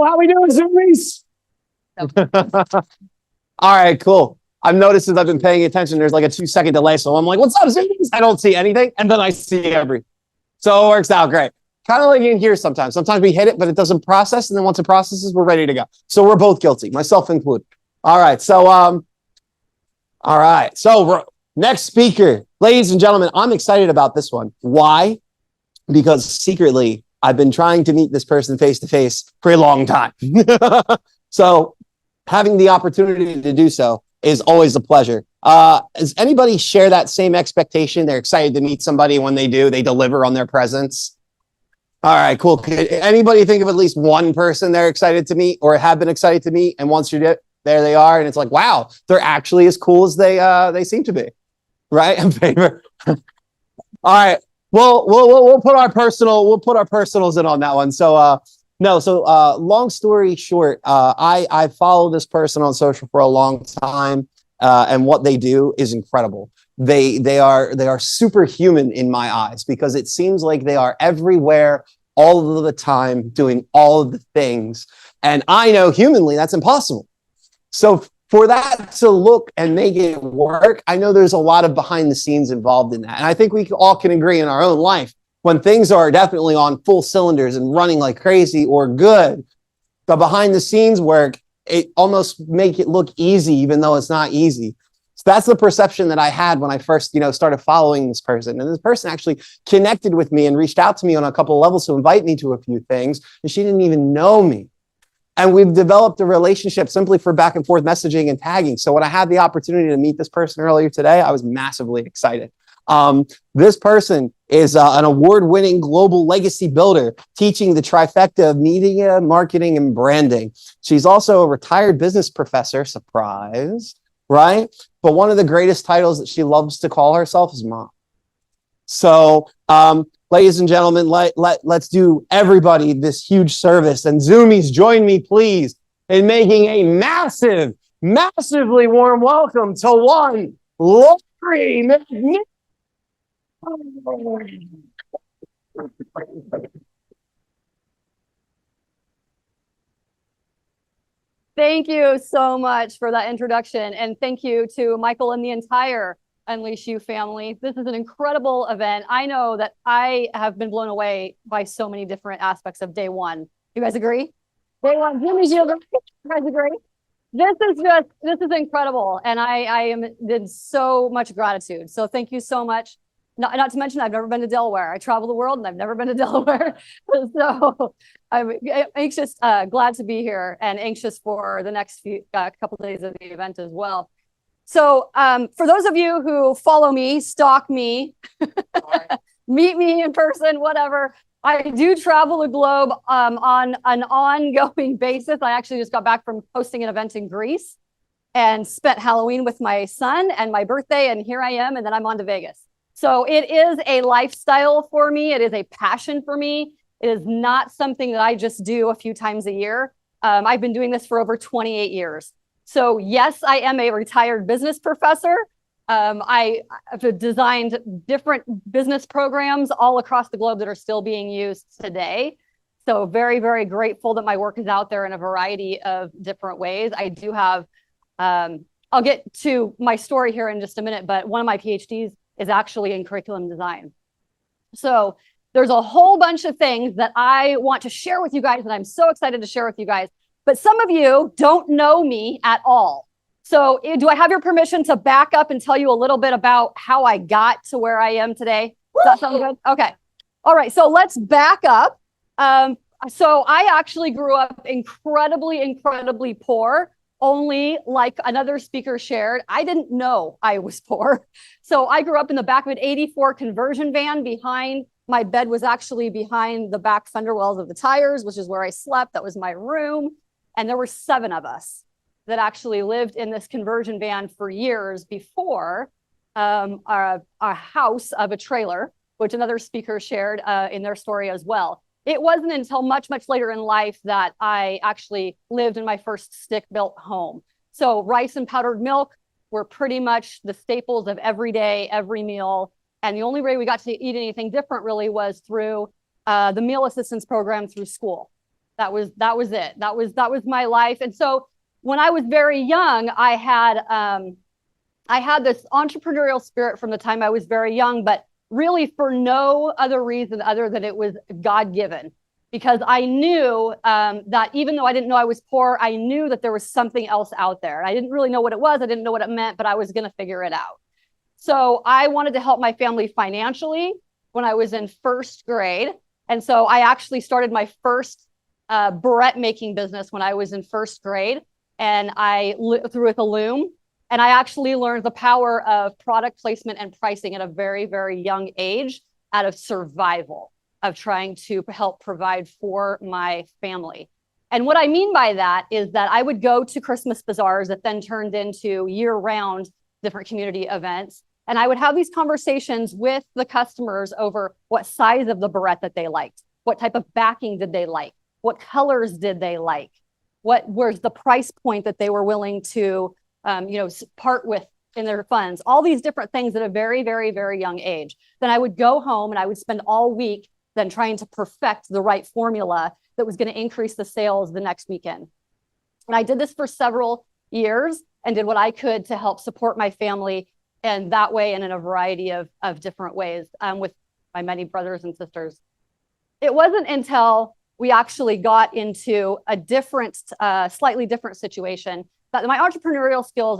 how we doing, Zoomies? All right, cool. I've noticed as I've been paying attention, there's like a 2-second delay. So I'm like, what's up, Zoomies? I don't see anything. And then I see everything. So it works out great. Kind of like in here sometimes. Sometimes we hit it, but it doesn't process. And then once it processes, we're ready to go. So we're both guilty, myself included. All right. So, next speaker, ladies and gentlemen, I'm excited about this one. Why? Because secretly, I've been trying to meet this person face to face for a long time. So having the opportunity to do so is always a pleasure. Does anybody share that same expectation? They're excited to meet somebody. When they do, they deliver on their presence. All right, cool. Can anybody think of at least one person they're excited to meet or have been excited to meet? And once you're there, they are, and it's like, wow, they're actually as cool as they seem to be, right? In favor. All right. Well, we'll put our personals in on that one. So long story short, I follow this person on social for a long time, and what they do is incredible. They are superhuman in my eyes because it seems like they are everywhere all of the time doing all of the things. And I know humanly that's impossible. So for that to look and make it work, I know there's a lot of behind the scenes involved in that. And I think we all can agree in our own life when things are definitely on full cylinders and running like crazy or good, the behind the scenes work, it almost make it look easy, even though it's not easy. So that's the perception that I had when I first, started following this person. And this person actually connected with me and reached out to me on a couple of levels to invite me to a few things. And she didn't even know me. And we've developed a relationship simply for back and forth messaging and tagging. So when I had the opportunity to meet this person earlier today, I was massively excited. This person is an award-winning global legacy builder, teaching the trifecta of media, marketing, and branding. She's also a retired business professor, surprise, right? But one of the greatest titles that she loves to call herself is mom. So, ladies and gentlemen, let's do everybody this huge service. And Zoomies, join me, please, in making a massively warm welcome to one Lori McNeil. Thank you so much for that introduction. And thank you to Michael and the entire Unleash You family. This is an incredible event. I know that I have been blown away by so many different aspects of day one. You guys agree? Day one, you guys agree? This is incredible. And I am in so much gratitude. So thank you so much. Not to mention, I've never been to Delaware. I travel the world and I've never been to Delaware. So I'm anxious, glad to be here and anxious for the next few couple of days of the event as well. So for those of you who follow me, stalk me, meet me in person, whatever, I do travel the globe on an ongoing basis. I actually just got back from hosting an event in Greece and spent Halloween with my son and my birthday. And here I am. And then I'm on to Vegas. So it is a lifestyle for me. It is a passion for me. It is not something that I just do a few times a year. I've been doing this for over 28 years. So yes, I am a retired business professor. I have designed different business programs all across the globe that are still being used today. So very, very grateful that my work is out there in a variety of different ways. I do have, I'll get to my story here in just a minute, but one of my PhDs is actually in curriculum design. So there's a whole bunch of things that I want to share with you guys, and I'm so excited to share with you guys. But some of you don't know me at all. So do I have your permission to back up and tell you a little bit about how I got to where I am today? Does that sound good? Okay. All right. So let's back up. So I actually grew up incredibly poor. Only like another speaker shared, I didn't know I was poor. So I grew up in the back of an 84 conversion van. Behind my bed was actually behind the back fender wells of the tires, which is where I slept. That was my room. And there were 7 of us that actually lived in this conversion van for years before a house of a trailer, which another speaker shared in their story as well. It wasn't until much later in life that I actually lived in my first stick-built home. So rice and powdered milk were pretty much the staples of every day, every meal. And the only way we got to eat anything different really was through the meal assistance program through school. That was it. That was my life. And so when I was very young, I had this entrepreneurial spirit from the time I was very young, but really for no other reason other than it was God-given. Because I knew that even though I didn't know I was poor, I knew that there was something else out there. I didn't really know what it was. I didn't know what it meant, but I was going to figure it out. So I wanted to help my family financially when I was in first grade. And so I actually started my first barrette making business when I was in first grade. And I threw with a loom. And I actually learned the power of product placement and pricing at a very, very young age out of survival, of trying to help provide for my family. And what I mean by that is that I would go to Christmas bazaars that then turned into year-round different community events. And I would have these conversations with the customers over what size of the barrette that they liked, what type of backing did they like, what colors did they like, what was the price point that they were willing to part with in their funds, all these different things at a very, very, very young age. Then I would go home and I would spend all week then trying to perfect the right formula that was going to increase the sales the next weekend. And I did this for several years and did what I could to help support my family and that way and in a variety of different ways with my many brothers and sisters. It wasn't until we actually got into a different, slightly different situation that my entrepreneurial skills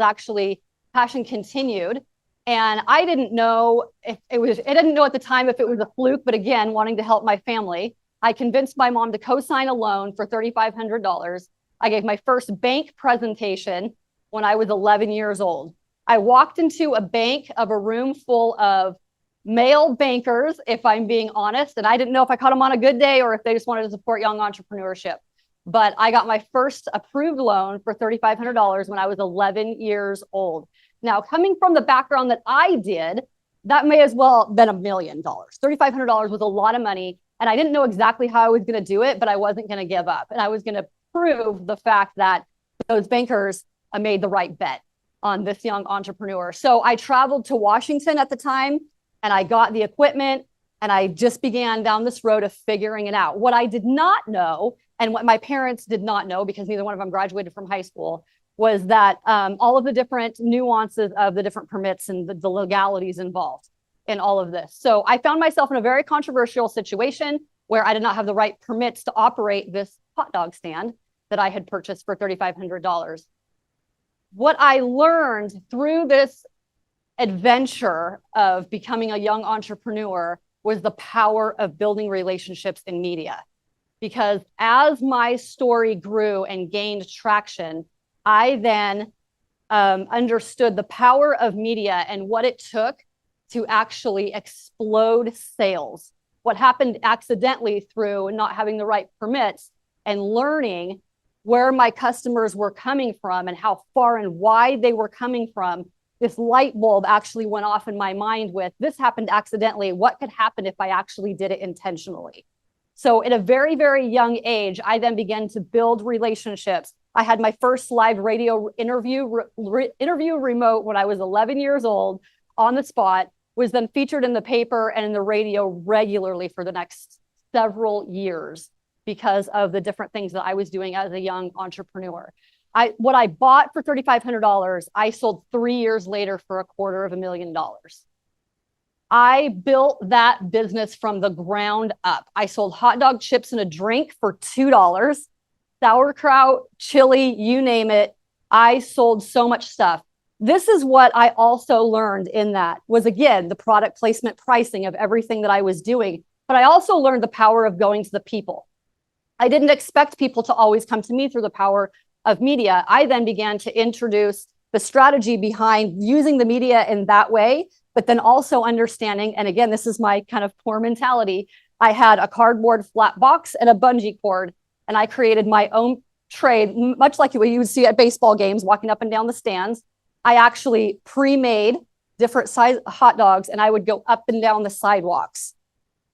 passion continued. And I didn't know if I didn't know at the time if it was a fluke, but again, wanting to help my family, I convinced my mom to co-sign a loan for $3,500. I gave my first bank presentation when I was 11 years old. I walked into a bank of a room full of male bankers, if I'm being honest, and I didn't know if I caught them on a good day or if they just wanted to support young entrepreneurship. But I got my first approved loan for $3,500 when I was 11 years old. Now, coming from the background that I did, that may as well have been $1 million. $3,500 was a lot of money, and I didn't know exactly how I was going to do it, but I wasn't going to give up. And I was going to prove the fact that those bankers made the right bet on this young entrepreneur. So I traveled to Washington at the time, and I got the equipment, and I just began down this road of figuring it out. What I did not know, and what my parents did not know, because neither one of them graduated from high school, was that all of the different nuances of the different permits and the legalities involved in all of this. So I found myself in a very controversial situation where I did not have the right permits to operate this hot dog stand that I had purchased for $3,500. What I learned through this adventure of becoming a young entrepreneur was the power of building relationships in media. Because as my story grew and gained traction, I then understood the power of media and what it took to actually explode sales. What happened accidentally through not having the right permits and learning where my customers were coming from and how far and wide they were coming from, this light bulb actually went off in my mind with, this happened accidentally. What could happen if I actually did it intentionally? So at a very, very young age, I then began to build relationships. I had my first live radio interview remote when I was 11 years old on the spot, was then featured in the paper and in the radio regularly for the next several years because of the different things that I was doing as a young entrepreneur. What I bought for $3,500, I sold 3 years later for $250,000. I built that business from the ground up. I sold hot dog chips and a drink for $2, sauerkraut, chili, you name it. I sold so much stuff. This is what I also learned in that was, again, the product placement pricing of everything that I was doing. But I also learned the power of going to the people. I didn't expect people to always come to me through the power of media. I then began to introduce the strategy behind using the media in that way, but then also understanding, and again, this is my kind of poor mentality. I had a cardboard flat box and a bungee cord, and I created my own trade, much like what you would see at baseball games, walking up and down the stands. I actually pre-made different size hot dogs, and I would go up and down the sidewalks.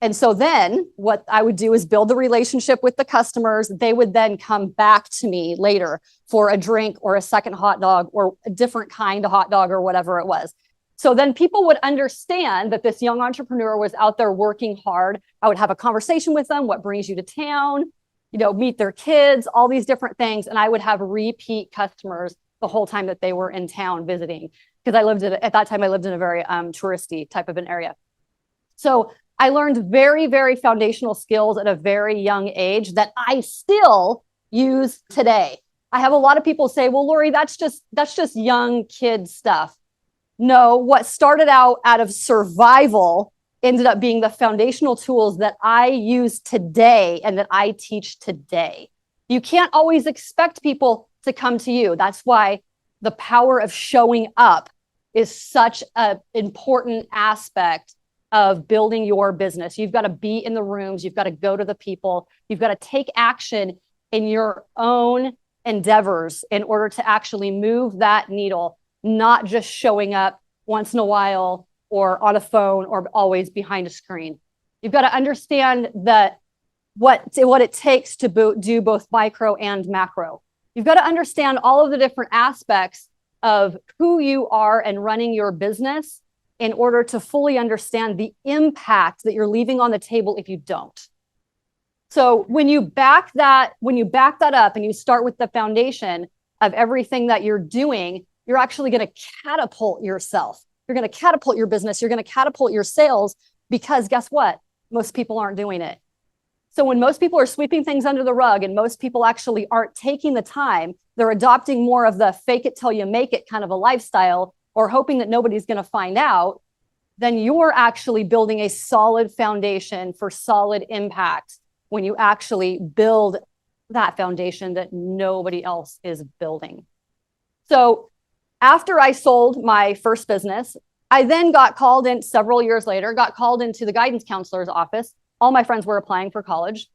And so then what I would do is build the relationship with the customers. They would then come back to me later for a drink or a second hot dog or a different kind of hot dog or whatever it was. So then people would understand that this young entrepreneur was out there working hard. I would have a conversation with them. What brings you to town? meet their kids, all these different things. And I would have repeat customers the whole time that they were in town visiting, because at that time I lived in a very touristy type of an area. So I learned very, very foundational skills at a very young age that I still use today. I have a lot of people say, well, Lori, that's just young kid stuff. No, what started out of survival ended up being the foundational tools that I use today and that I teach today. You can't always expect people to come to you. That's why the power of showing up is such an important aspect of building your business. You've got to be in the rooms. You've got to go to the people. You've got to take action in your own endeavors in order to actually move that needle, not just showing up once in a while or on a phone or always behind a screen. You've got to understand that what it takes to do both micro and macro. You've got to understand all of the different aspects of who you are and running your business in order to fully understand the impact that you're leaving on the table if you don't. So when you back that up and you start with the foundation of everything that you're doing, you're actually going to catapult yourself. You're going to catapult your business. You're going to catapult your sales, because guess what? Most people aren't doing it. So when most people are sweeping things under the rug and most people actually aren't taking the time, they're adopting more of the fake it till you make it kind of a lifestyle, or hoping that nobody's going to find out, then you're actually building a solid foundation for solid impact when you actually build that foundation that nobody else is building. So after I sold my first business, I then got called in several years later, got called into the guidance counselor's office. All my friends were applying for college.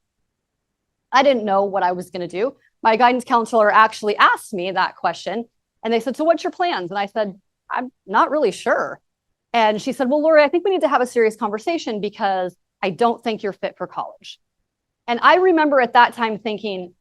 I didn't know what I was going to do. My guidance counselor actually asked me that question, and they said, so what's your plans? And I said, I'm not really sure. And she said, well, Lori, I think we need to have a serious conversation because I don't think you're fit for college. And I remember at that time thinking,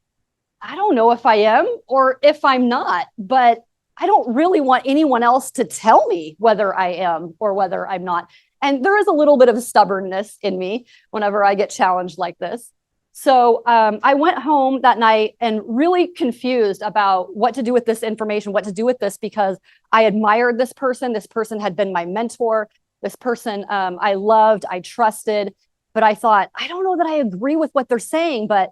I don't know if I am or if I'm not, but I don't really want anyone else to tell me whether I am or whether I'm not. And there is a little bit of stubbornness in me whenever I get challenged like this. So I went home that night and really confused about what to do with this information, what to do with this, because I admired this person. This person had been my mentor. This person I loved, I trusted, but I thought, I don't know that I agree with what they're saying, but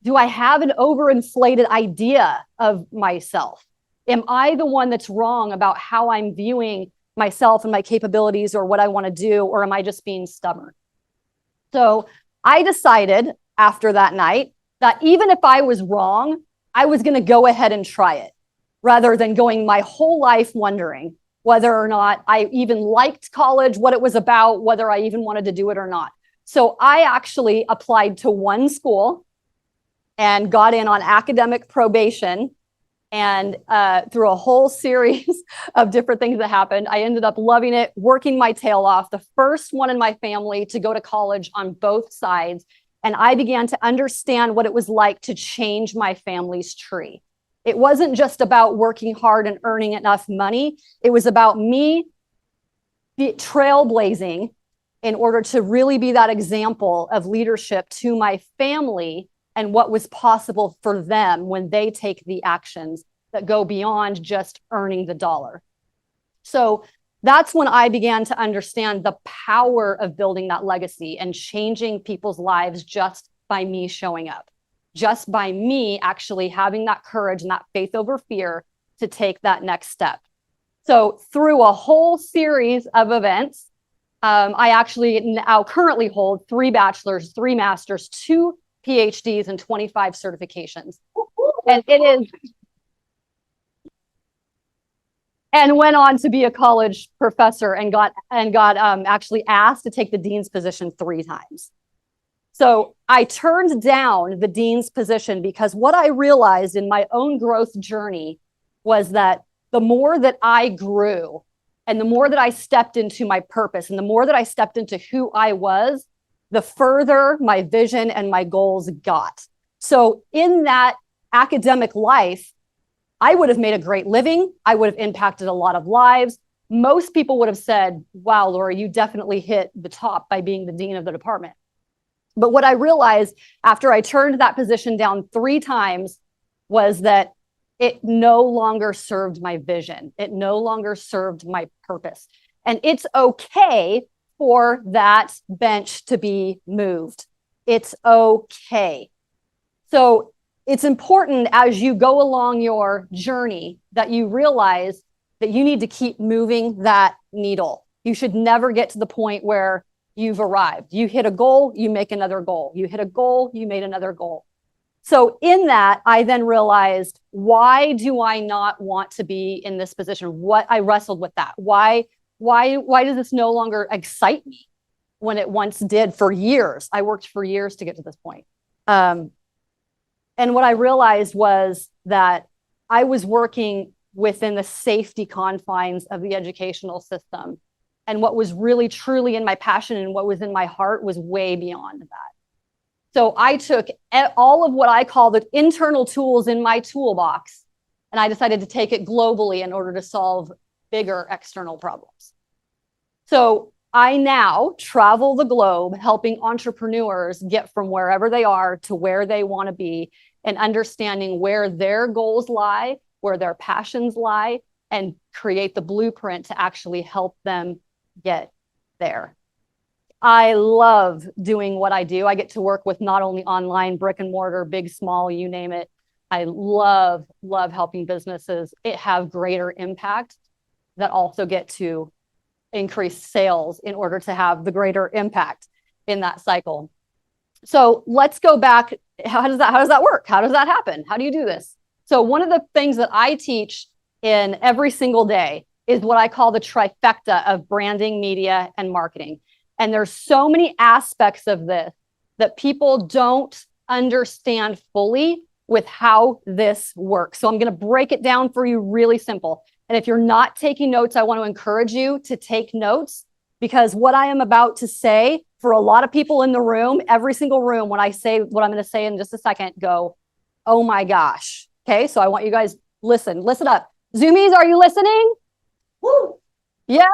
do I have an overinflated idea of myself? Am I the one that's wrong about how I'm viewing myself and my capabilities or what I want to do, or am I just being stubborn? So I decided after that night that even if I was wrong, I was going to go ahead and try it, rather than going my whole life wondering whether or not I even liked college, what it was about, whether I even wanted to do it or not. So I actually applied to one school and got in on academic probation. And through a whole series of different things that happened, I ended up loving it, working my tail off, the first one in my family to go to college on both sides. And I began to understand what it was like to change my family's tree. It wasn't just about working hard and earning enough money. It was about me trailblazing in order to really be that example of leadership to my family and what was possible for them when they take the actions that go beyond just earning the dollar. So that's when I began to understand the power of building that legacy and changing people's lives just by me showing up, just by me actually having that courage and that faith over fear to take that next step. So through a whole series of events, I actually now currently hold 3 bachelors, 3 masters, 2 PhDs, and 25 certifications. And it is, and went on to be a college professor and got actually asked to take the dean's position 3 times. So I turned down the dean's position because what I realized in my own growth journey was that the more that I grew and the more that I stepped into my purpose and the more that I stepped into who I was, the further my vision and my goals got. So in that academic life, I would have made a great living. I would have impacted a lot of lives. Most people would have said, wow, Lori, you definitely hit the top by being the dean of the department. But what I realized after I turned that position down 3 times was that it no longer served my vision. It no longer served my purpose. And it's okay for that bench to be moved. It's okay. So it's important as you go along your journey that you realize that you need to keep moving that needle. You should never get to the point where you've arrived. You hit a goal, you make another goal. You hit a goal, you made another goal. So in that, I then realized, why do I not want to be in this position? What I wrestled with that. Why does this no longer excite me when it once did for years? I worked for years to get to this point. And what I realized was that I was working within the safety confines of the educational system. And what was really truly in my passion and what was in my heart was way beyond that. So I took all of what I call the internal tools in my toolbox, and I decided to take it globally in order to solve bigger external problems. So I now travel the globe helping entrepreneurs get from wherever they are to where they want to be, and understanding where their goals lie, where their passions lie, and create the blueprint to actually help them get there. I love doing what I do. I get to work with not only online, brick and mortar, big, small, you name it. I love helping businesses have greater impact that also get to increase sales in order to have the greater impact in that cycle. So let's go back. How does that work? How does that happen? How do you do this? So one of the things that I teach in every single day is what I call the trifecta of branding, media, and marketing. And there's so many aspects of this that people don't understand fully with how this works. So I'm going to break it down for you really simple. And if you're not taking notes, I want to encourage you to take notes, because what I am about to say, for a lot of people in the room, every single room, when I say what I'm going to say in just a second, go, oh my gosh. Okay, so I want you guys, listen up. Zoomies, are you listening? Woo. Yes.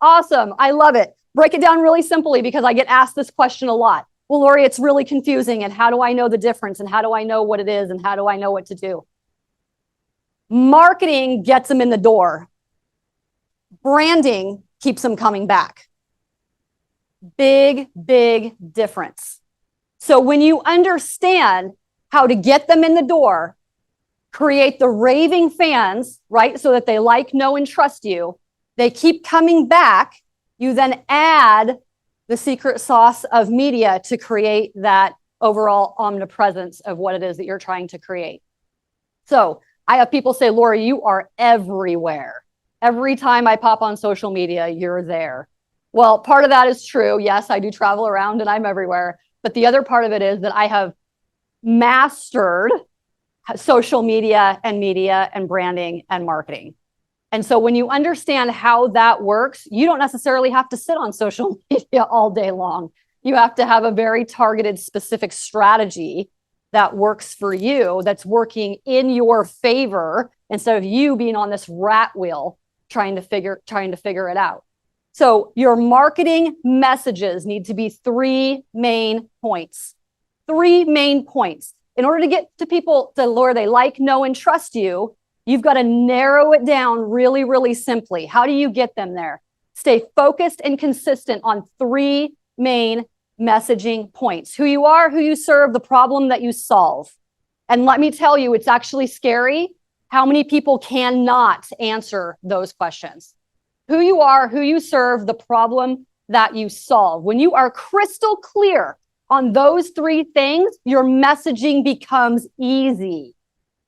Awesome. I love it. Break it down really simply, because I get asked this question a lot. Well, Lori, it's really confusing. And how do I know the difference? And how do I know what it is? And how do I know what to do? Marketing gets them in the door. Branding keeps them coming back. Big difference. So when you understand how to get them in the door, create the raving fans, right? So that they like, know, and trust you. They keep coming back. You then add the secret sauce of media to create that overall omnipresence of what it is that you're trying to create. So I have people say, Lori, you are everywhere. Every time I pop on social media, you're there. Well, part of that is true. Yes, I do travel around and I'm everywhere. But the other part of it is that I have mastered social media and branding and marketing. And so when you understand how that works, you don't necessarily have to sit on social media all day long. You have to have a very targeted, specific strategy that works for you, that's working in your favor, instead of you being on this rat wheel trying to figure it out. So your marketing messages need to be 3 main points. 3 main points. In order to get to people to where they like, know, and trust you, you've got to narrow it down really simply. How do you get them there? Stay focused and consistent on 3 main messaging points. Who you are, who you serve, the problem that you solve. And let me tell you, it's actually scary how many people cannot answer those questions. Who you are, who you serve, the problem that you solve. When you are crystal clear on those 3 things, your messaging becomes easy.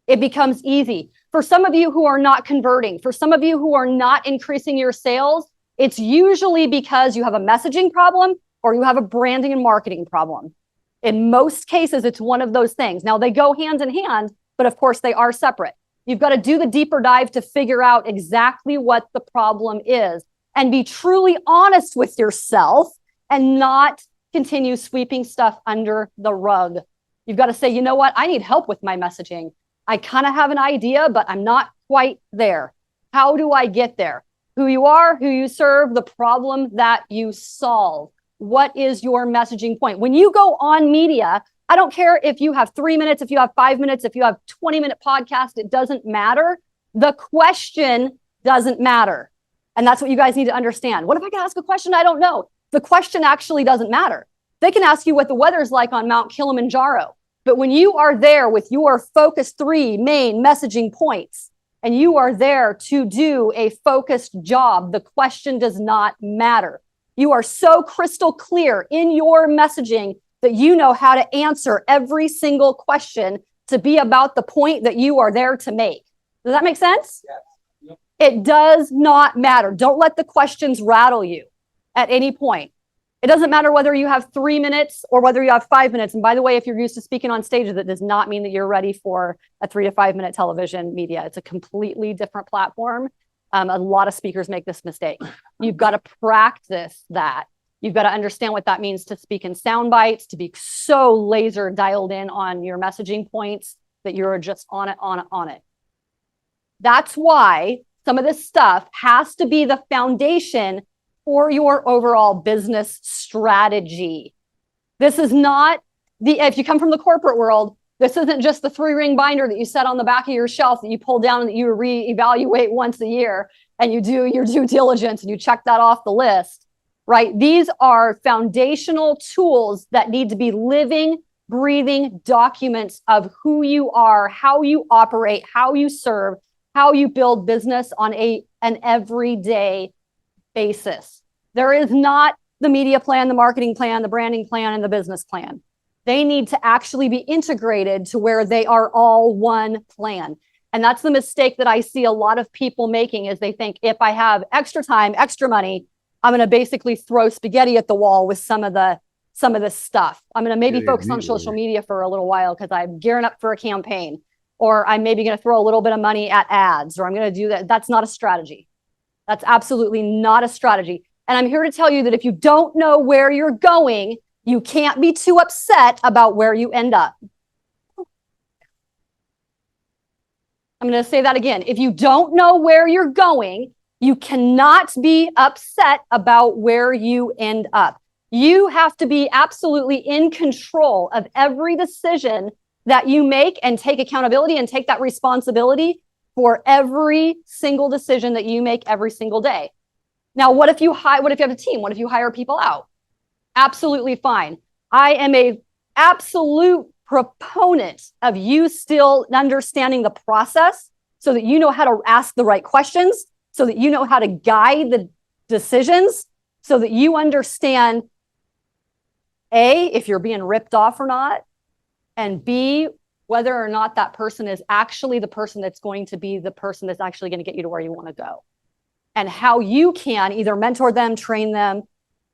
It becomes easy. For some of you who are not converting, for some of you who are not increasing your sales, it's usually because you have a messaging problem or you have a branding and marketing problem. In most cases, it's one of those things. Now, they go hand in hand, but of course they are separate. You've got to do the deeper dive to figure out exactly what the problem is and be truly honest with yourself and not continue sweeping stuff under the rug. You've got to say, you know what? I need help with my messaging. I kind of have an idea, but I'm not quite there. How do I get there? Who you are, who you serve, the problem that you solve. what is your messaging point? When you go on media, I don't care if you have 3 minutes, if you have 5 minutes, if you have 20-minute podcast, it doesn't matter. The question doesn't matter. And that's what you guys need to understand. What if I can ask a question I don't know? The question actually doesn't matter. They can ask you what the weather's like on Mount Kilimanjaro. But when you are there with your focused 3 main messaging points, and you are there to do a focused job, the question does not matter. You are so crystal clear in your messaging that you know how to answer every single question to be about the point that you are there to make. Does that make sense? Yes. Yep. It does not matter. Don't let the questions rattle you at any point. It doesn't matter whether you have 3 minutes or whether you have 5 minutes. And by the way, if you're used to speaking on stages, that does not mean that you're ready for a 3 to 5 minute television media. It's a completely different platform. A lot of speakers make this mistake. You've got to practice that. You've got to understand what that means to speak in sound bites, to be so laser dialed in on your messaging points that you're just on it. That's why some of this stuff has to be the foundation for your overall business strategy. This is not if you come from the corporate world, this isn't just the 3-ring binder that you set on the back of your shelf that you pull down and that you reevaluate once a year and you do your due diligence and you check that off the list, right? These are foundational tools that need to be living, breathing documents of who you are, how you operate, how you serve, how you build business on an everyday basis. There is not the media plan, the marketing plan, the branding plan, and the business plan. They need to actually be integrated to where they are all one plan. And that's the mistake that I see a lot of people making is they think if I have extra time, extra money, I'm going to basically throw spaghetti at the wall with some of this stuff. I'm going to maybe focus on social media for a little while because I'm gearing up for a campaign, or I'm maybe going to throw a little bit of money at ads, or I'm going to do that. That's not a strategy. That's absolutely not a strategy. And I'm here to tell you that if you don't know where you're going, you can't be too upset about where you end up. I'm going to say that again. If you don't know where you're going, you cannot be upset about where you end up. You have to be absolutely in control of every decision that you make and take accountability and take that responsibility for every single decision that you make every single day. Now, what if you have a team? What if you hire people out? Absolutely fine. I am a absolute proponent of you still understanding the process so that you know how to ask the right questions, so that you know how to guide the decisions, so that you understand A, if you're being ripped off or not, and B, whether or not that person is actually the person that's going to be the person that's actually going to get you to where you want to go. And how you can either mentor them, train them,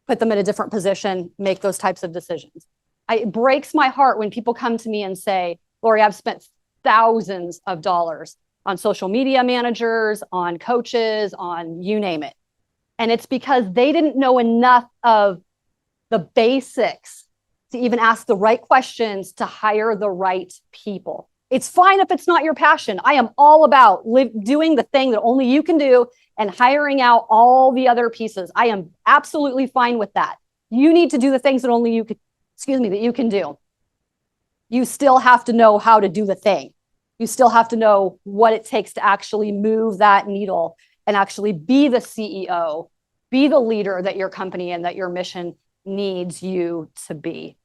put them in a different position, make those types of decisions. It breaks my heart when people come to me and say, Lori, I've spent thousands of dollars on social media managers, on coaches, on you name it. And it's because they didn't know enough of the basics to even ask the right questions to hire the right people. It's fine if it's not your passion. I am all about doing the thing that only you can do and hiring out all the other pieces. I am absolutely fine with that. You need to do the things that only you could, that you can do. You still have to know how to do the thing. You still have to know what it takes to actually move that needle and actually be the CEO, be the leader that your company and that your mission needs you to be.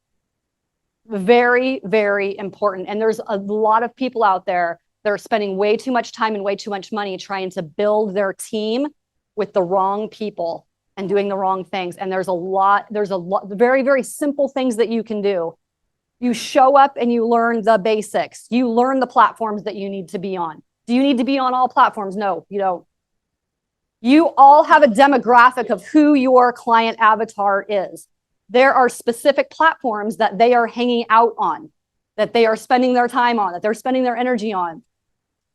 Very, very important. And there's a lot of people out there that are spending way too much time and way too much money trying to build their team with the wrong people and doing the wrong things. And there's a lot, very, very simple things that you can do. You show up and you learn the basics. You learn the platforms that you need to be on. Do you need to be on all platforms? No, you don't. You all have a demographic of who your client avatar is. There are specific platforms that they are hanging out on, that they are spending their time on, that they're spending their energy on.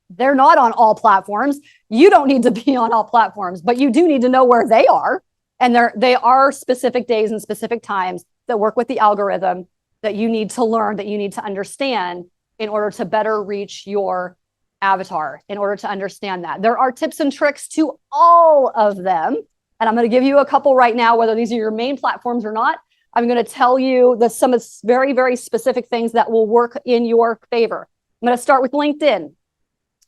They're not on all platforms. You don't need to be on all platforms, but you do need to know where they are. And they are specific days and specific times that work with the algorithm that you need to learn, that you need to understand in order to better reach your avatar, in order to understand that. There are tips and tricks to all of them. And I'm going to give you a couple right now, whether these are your main platforms or not. I'm going to tell you some of very, very specific things that will work in your favor. I'm going to start with LinkedIn.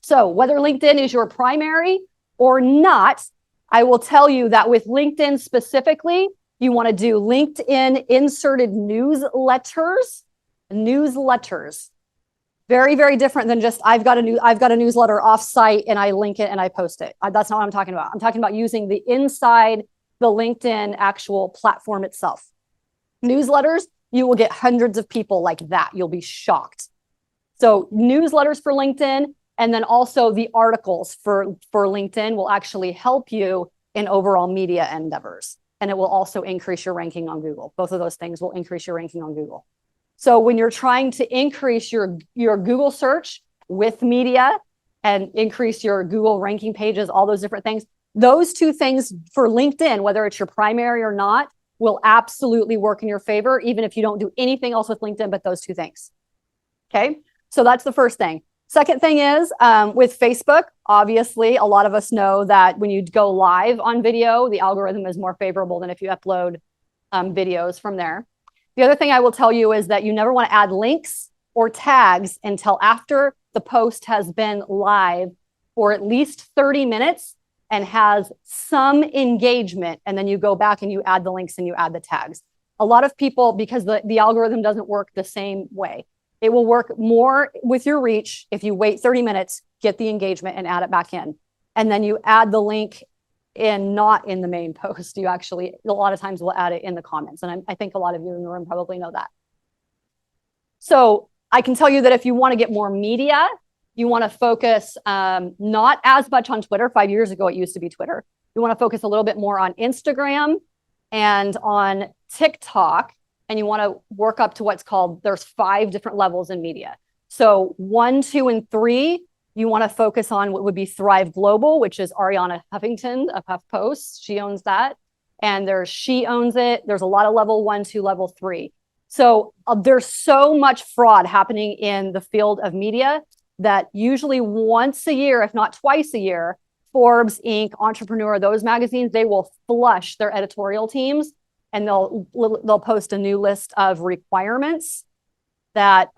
So whether LinkedIn is your primary or not, I will tell you that with LinkedIn specifically, you want to do LinkedIn inserted newsletters. Very, very different than just I've got a newsletter off-site and I link it and I post it. That's not what I'm talking about. I'm talking about using the inside the LinkedIn actual platform itself. Newsletters, you will get hundreds of people like that. You'll be shocked. So newsletters for LinkedIn, and then also the articles for LinkedIn will actually help you in overall media endeavors. And it will also increase your ranking on Google. Both of those things will increase your ranking on Google. So when you're trying to increase your Google search with media and increase your Google ranking pages, all those different things, those two things for LinkedIn, whether it's your primary or not, will absolutely work in your favor, even if you don't do anything else with LinkedIn but those two things. Okay, so that's the first thing. Second thing is with Facebook, obviously, a lot of us know that when you go live on video, the algorithm is more favorable than if you upload videos from there. The other thing I will tell you is that you never want to add links or tags until after the post has been live for at least 30 minutes and has some engagement. And then you go back and you add the links and you add the tags. A lot of people, because the algorithm doesn't work the same way. It will work more with your reach if you wait 30 minutes, get the engagement and add it back in. And then you add the link in, not in the main post. You actually, a lot of times will add it in the comments. And I think a lot of you in the room probably know that. So I can tell you that if you want to get more media, you want to focus not as much on Twitter. 5 years ago, it used to be Twitter. You want to focus a little bit more on Instagram and on TikTok. And you want to work up to what's called, there's 5 different levels in media. So 1, 2, and 3, you want to focus on what would be Thrive Global, which is Ariana Huffington of HuffPost. She owns that. And she owns it. There's a lot of level 1, 2, level 3. So there's so much fraud happening in the field of media that usually once a year, if not twice a year, Forbes, Inc., Entrepreneur, those magazines, they will flush their editorial teams and they'll post a new list of requirements that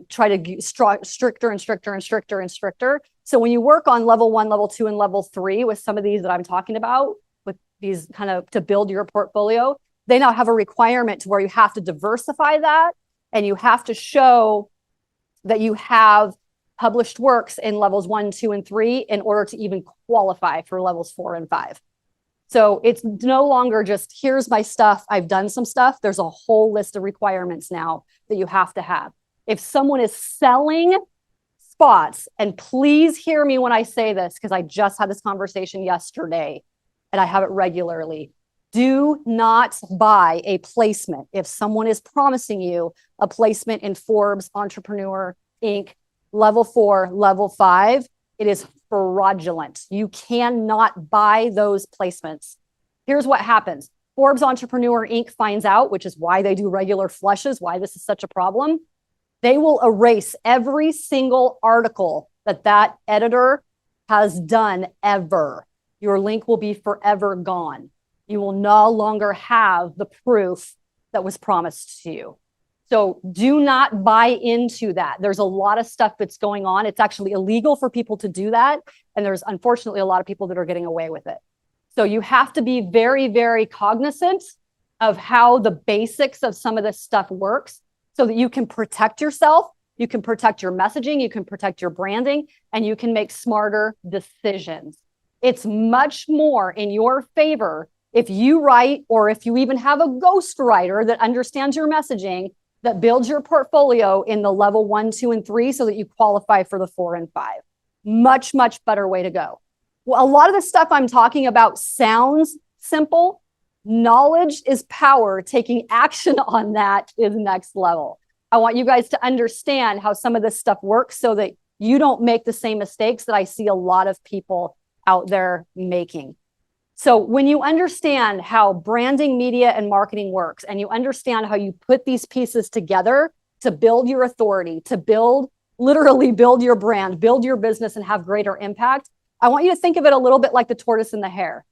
try to get stricter and stricter and stricter and stricter. So when you work on level 1, level 2, and level 3 with some of these that I'm talking about, with these kind of to build your portfolio, they now have a requirement to where you have to diversify that and you have to show that you have published works in levels 1, 2, and 3 in order to even qualify for levels 4 and 5. So it's no longer just, here's my stuff, I've done some stuff. There's a whole list of requirements now that you have to have. If someone is selling spots, and please hear me when I say this, because I just had this conversation yesterday and I have it regularly. Do not buy a placement. If someone is promising you a placement in Forbes, Entrepreneur, Inc., level 4, level 5, it is fraudulent. You cannot buy those placements. Here's what happens. Forbes Entrepreneur Inc. finds out, which is why they do regular flushes, why this is such a problem. They will erase every single article that editor has done ever. Your link will be forever gone. You will no longer have the proof that was promised to you. So do not buy into that. There's a lot of stuff that's going on. It's actually illegal for people to do that. And there's unfortunately a lot of people that are getting away with it. So you have to be very, very cognizant of how the basics of some of this stuff works so that you can protect yourself, you can protect your messaging, you can protect your branding, and you can make smarter decisions. It's much more in your favor if you write, or if you even have a ghostwriter that understands your messaging, that builds your portfolio in the level 1, 2, and 3 so that you qualify for the 4 and 5. Much, much better way to go. Well, a lot of the stuff I'm talking about sounds simple. Knowledge is power. Taking action on that is next level. I want you guys to understand how some of this stuff works so that you don't make the same mistakes that I see a lot of people out there making. So when you understand how branding, media, and marketing works, and you understand how you put these pieces together to build your authority, to literally build your brand, build your business, and have greater impact, I want you to think of it a little bit like the tortoise and the hare.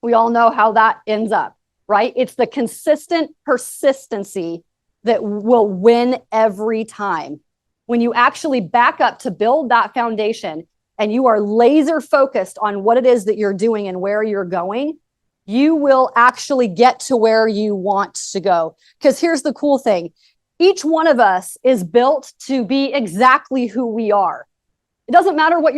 We all know how that ends up, right? It's the consistent persistency that will win every time. When you actually back up to build that foundation and you are laser focused on what it is that you're doing and where you're going, you will actually get to where you want to go. Because here's the cool thing. Each one of us is built to be exactly who we are. It doesn't matter what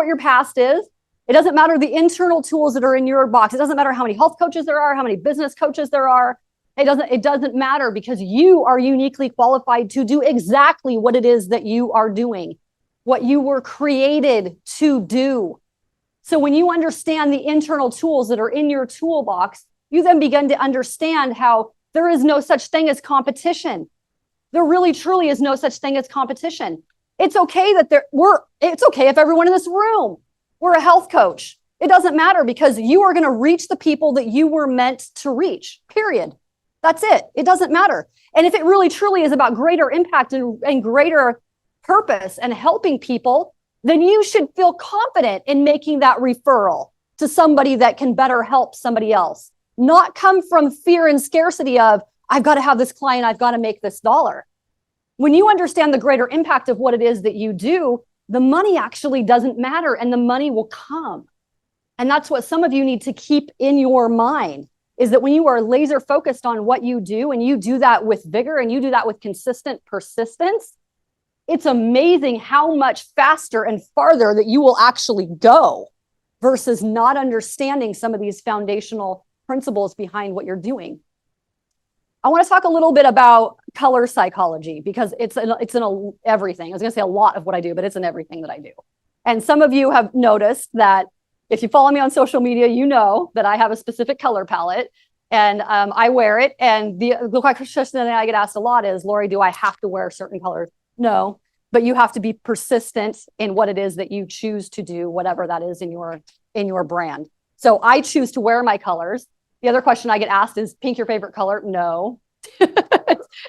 your past is. It doesn't matter the internal tools that are in your box. It doesn't matter how many health coaches there are, how many business coaches there are. It doesn't matter, because you are uniquely qualified to do exactly what it is that you are doing, what you were created to do. So when you understand the internal tools that are in your toolbox, you then begin to understand how there is no such thing as competition. There really, truly is no such thing as competition. It's okay it's okay if everyone in this room were a health coach. It doesn't matter, because you are going to reach the people that you were meant to reach, period. That's it. It doesn't matter. And if it really, truly is about greater impact and greater purpose and helping people, then you should feel confident in making that referral to somebody that can better help somebody else, not come from fear and scarcity of, I've got to have this client, I've got to make this dollar. When you understand the greater impact of what it is that you do, the money actually doesn't matter, and the money will come. And that's what some of you need to keep in your mind, is that when you are laser focused on what you do, and you do that with vigor and you do that with consistent persistence, it's amazing how much faster and farther that you will actually go versus not understanding some of these foundational principles behind what you're doing. I want to talk a little bit about color psychology, because it's in everything. I was going to say a lot of what I do, but it's in everything that I do. And some of you have noticed that if you follow me on social media, you know that I have a specific color palette, and I wear it. And the question that I get asked a lot is, Lori, do I have to wear certain colors? No, but you have to be persistent in what it is that you choose to do, whatever that is in your brand. So I choose to wear my colors. The other question I get asked is, pink your favorite color? No,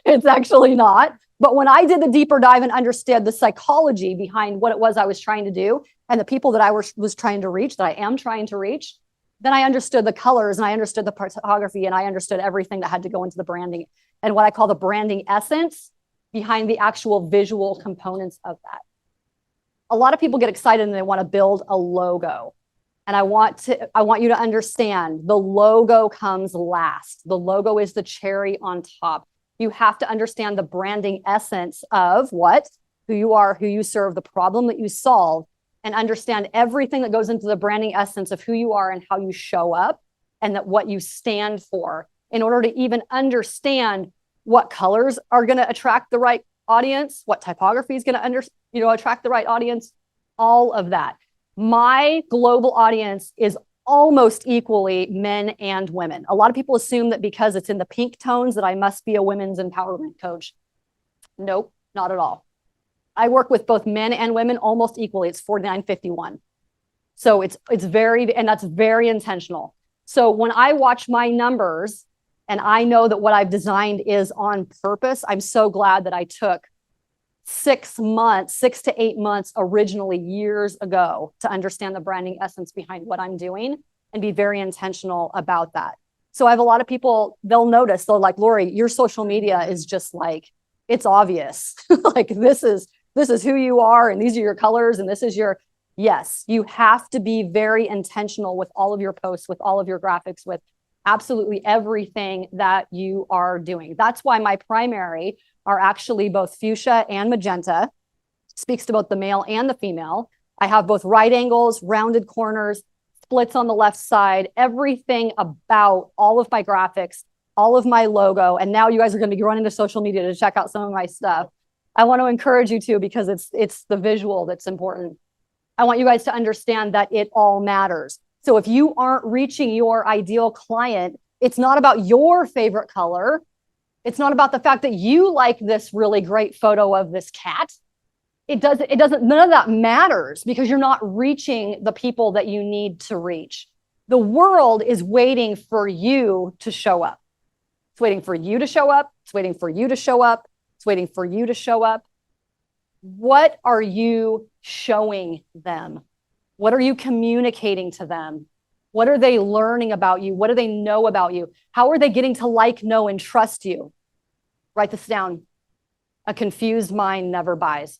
it's actually not. But when I did the deeper dive and understood the psychology behind what it was I was trying to do and the people that I was trying to reach, that I am trying to reach, then I understood the colors and I understood the photography and I understood everything that had to go into the branding and what I call the branding essence behind the actual visual components of that. A lot of people get excited and they want to build a logo. And I want you to understand the logo comes last. The logo is the cherry on top. You have to understand the branding essence of who you are, who you serve, the problem that you solve, and understand everything that goes into the branding essence of who you are and how you show up and that what you stand for, in order to even understand what colors are going to attract the right audience, what typography is going to attract the right audience, all of that. My global audience is almost equally men and women. A lot of people assume that because it's in the pink tones that I must be a women's empowerment coach. Nope, not at all. I work with both men and women almost equally. It's 49-51. So it's very, and that's very intentional. So when I watch my numbers and I know that what I've designed is on purpose, I'm so glad that I took 6 to 8 months originally years ago to understand the branding essence behind what I'm doing and be very intentional about that. So I have a lot of people, they'll notice, they're like, Lori, your social media is just like, it's obvious. Like this is who you are and these are your colors and this is yes, you have to be very intentional with all of your posts, with all of your graphics, with absolutely everything that you are doing. That's why my primary are actually both fuchsia and magenta. Speaks to both the male and the female. I have both right angles, rounded corners, splits on the left side, everything about all of my graphics, all of my logo. And now you guys are going to be running to social media to check out some of my stuff. I want to encourage you to, because it's the visual that's important. I want you guys to understand that it all matters. So if you aren't reaching your ideal client, it's not about your favorite color. It's not about the fact that you like this really great photo of this cat. It doesn't, none of that matters because you're not reaching the people that you need to reach. The world is waiting for you to show up. It's waiting for you to show up. It's waiting for you to show up. It's waiting for you to show up. What are you showing them? What are you communicating to them? What are they learning about you? What do they know about you? How are they getting to like, know, and trust you? Write this down. A confused mind never buys.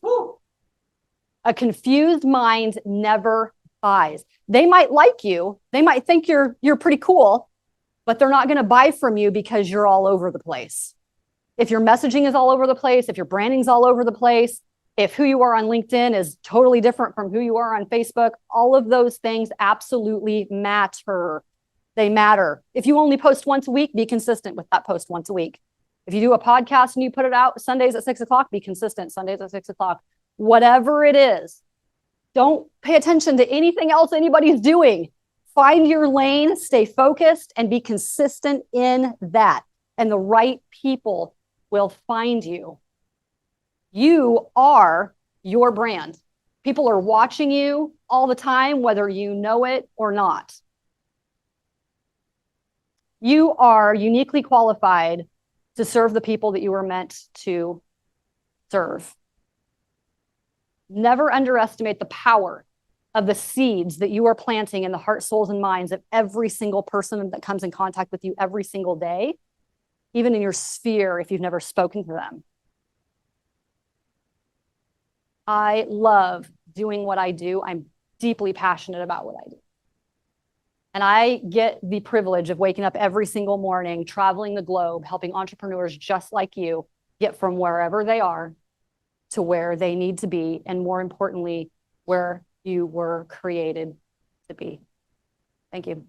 A confused mind never buys. They might like you. They might think you're pretty cool, but they're not going to buy from you because you're all over the place. If your messaging is all over the place, if your branding's all over the place, if who you are on LinkedIn is totally different from who you are on Facebook, all of those things absolutely matter. They matter. If you only post once a week, be consistent with that post once a week. If you do a podcast and you put it out Sundays at 6 o'clock, be consistent Sundays at 6 o'clock. Whatever it is, don't pay attention to anything else anybody's doing. Find your lane, stay focused, and be consistent in that. And the right people will find you. You are your brand. People are watching you all the time, whether you know it or not. You are uniquely qualified to serve the people that you were meant to serve. Never underestimate the power of the seeds that you are planting in the hearts, souls, and minds of every single person that comes in contact with you every single day, even in your sphere if you've never spoken to them. I love doing what I do. I'm deeply passionate about what I do. And I get the privilege of waking up every single morning, traveling the globe, helping entrepreneurs just like you get from wherever they are to where they need to be, and more importantly, where you were created to be. Thank you.